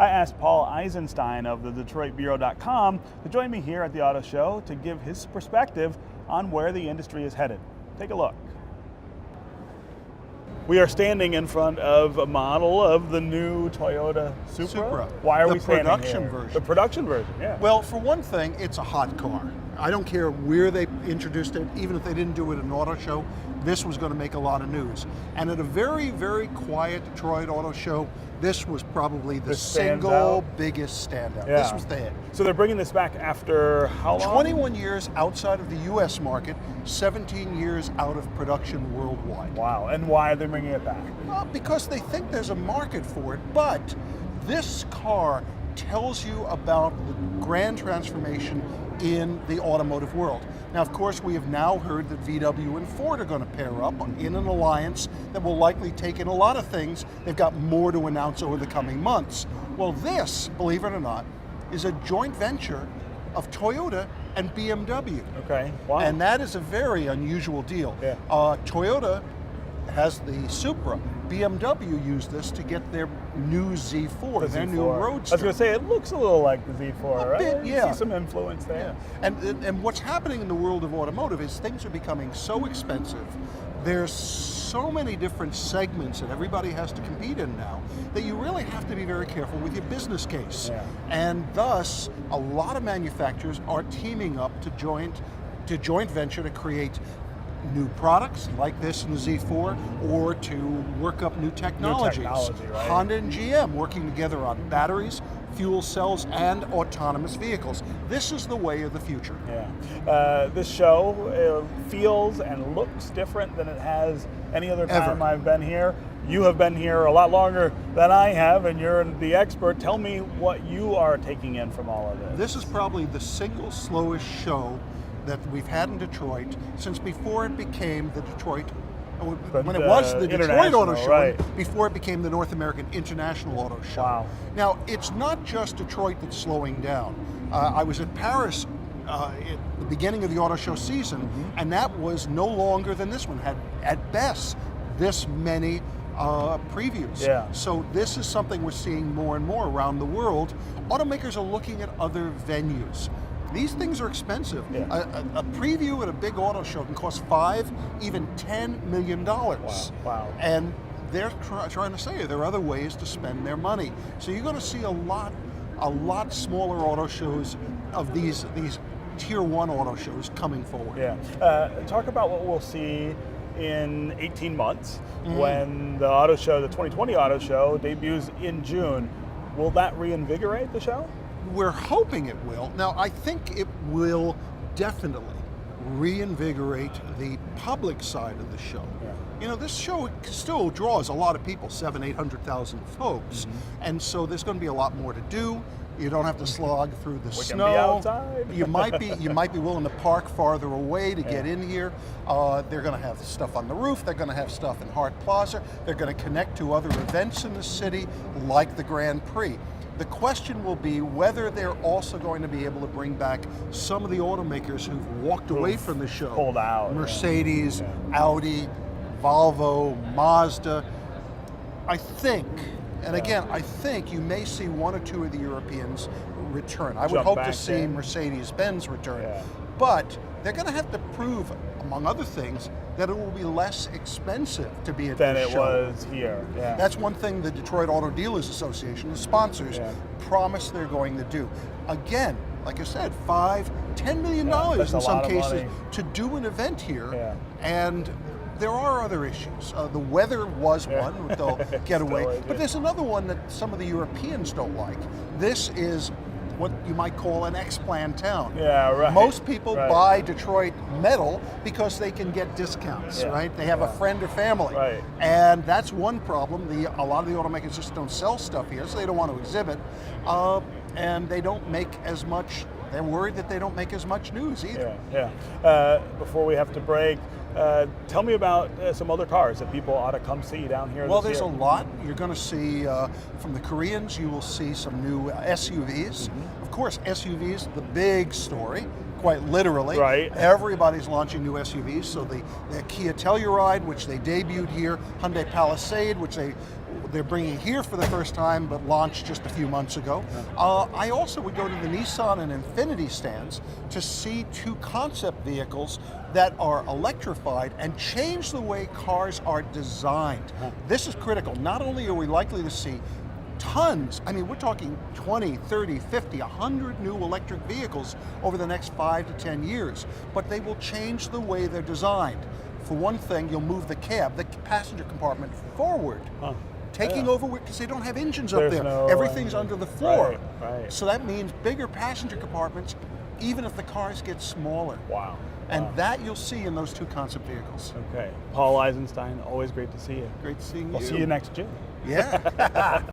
I asked Paul Eisenstein of the DetroitBureau.com to join me here at the auto show to give his perspective on where the industry is headed. Take a look. We are standing in front of a model of the new Toyota Supra. Why are we standing here? The production version. The production version, yeah. Well, for one thing, it's a hot car. I don't care where they introduced it, even if they didn't do it at an auto show, this was going to make a lot of news. And at a very, very quiet Detroit auto show, this was probably the single biggest standout. Yeah. This was the hit. So they're bringing this back after how long? 21 years outside of the US market, 17 years out of production worldwide. Wow, and why are they bringing it back? Well, because they think there's a market for it, but this car tells you about the grand transformation in the automotive world. Now, of course, we have now heard that VW and Ford are going to pair up in an alliance that will likely take in a lot of things. They've got more to announce over the coming months. Well, this, believe it or not, is a joint venture of Toyota and BMW. Okay, wow. And that is a very unusual deal. Yeah. Toyota has the Supra. BMW used this to get their new Z4, their new Roadster. I was going to say, it looks a little like the Z4, right? Bit, yeah. You see some influence there. Yeah. And what's happening in the world of automotive is things are becoming so expensive. There's so many different segments that everybody has to compete in now that you really have to be very careful with your business case. Yeah. And thus, a lot of manufacturers are teaming up to joint venture to create new products like this in the Z4, or to work up new technologies. Right? Honda and GM working together on batteries, fuel cells, and autonomous vehicles. This is the way of the future. Yeah. This show feels and looks different than it has any other time I've been here. You have been here a lot longer than I have, and you're the expert. Tell me what you are taking in from all of this. This is probably the single slowest show that we've had in Detroit since before it became the Detroit, when it was the Detroit Auto Show, right. Before it became the North American International Auto Show. Wow. Now, it's not just Detroit that's slowing down. I was at Paris at the beginning of the auto show season, and that was no longer than this one, had at best this many previews. Yeah. So this is something we're seeing more and more around the world. Automakers are looking at other venues. These things are expensive. Yeah. A preview at a big auto show can cost $5, even $10 million. Wow. And they're trying to say there are other ways to spend their money. So you're going to see a lot smaller auto shows of these tier 1 auto shows coming forward. Yeah. Talk about what we'll see in 18 months when the auto show, the 2020 auto show, debuts in June. Will that reinvigorate the show? We're hoping it will. Now, I think it will definitely reinvigorate the public side of the show. Yeah. You know, this show still draws a lot of people, 800,000 folks, and so there's going to be a lot more to do. You don't have to slog through the snow. We can be outside. you might be willing to park farther away to get in here. They're going to have stuff on the roof. They're going to have stuff in Hart Plaza. They're going to connect to other events in the city, like the Grand Prix. The question will be whether they're also going to be able to bring back some of the automakers who've walked away from the show. Pulled out. Mercedes, Audi, Volvo, Mazda. I think, and again, I think you may see one or two of the Europeans return. I would hope to see Mercedes-Benz return. Yeah. But they're going to have to prove, among other things, that it will be less expensive to be at than this it show. was here. Yeah. That's one thing the Detroit Auto Dealers Association, the sponsors, promise they're going to do. Again, like I said, $5, $10 million in some cases to do an event here. Yeah. And there are other issues. The weather was one with the getaway, but there's another one that some of the Europeans don't like. This is what you might call an X-Plan town. Yeah, right. Most people buy Detroit metal because they can get discounts, right? They have a friend or family. Right. And that's one problem. A lot of the automakers just don't sell stuff here, so they don't want to exhibit. And they don't make as much, they're worried that they don't make as much news either. Before we have to break, tell me about some other cars that people ought to come see down here. Well, there's a lot. You're going to see, from the Koreans, you will see some new SUVs. Of course, SUVs, the big story, quite literally. Right. Everybody's launching new SUVs. So the Kia Telluride, which they debuted here, Hyundai Palisade, which they're bringing here for the first time, but launched just a few months ago. I also would go to the Nissan and Infiniti stands to see two concept vehicles that are electrified and change the way cars are designed. This is critical. Not only are we likely to see tons, I mean, we're talking 20, 30, 50, 100 new electric vehicles over the next 5 to 10 years, but they will change the way they're designed. For one thing, you'll move the cab, the passenger compartment forward, taking over because they don't have engines up there. Everything's under the floor. Right. So that means bigger passenger compartments, even if the cars get smaller. Wow. And that you'll see in those two concept vehicles. Okay. Paul Eisenstein, always great to see you. Great seeing you. We'll see you next June. Yeah.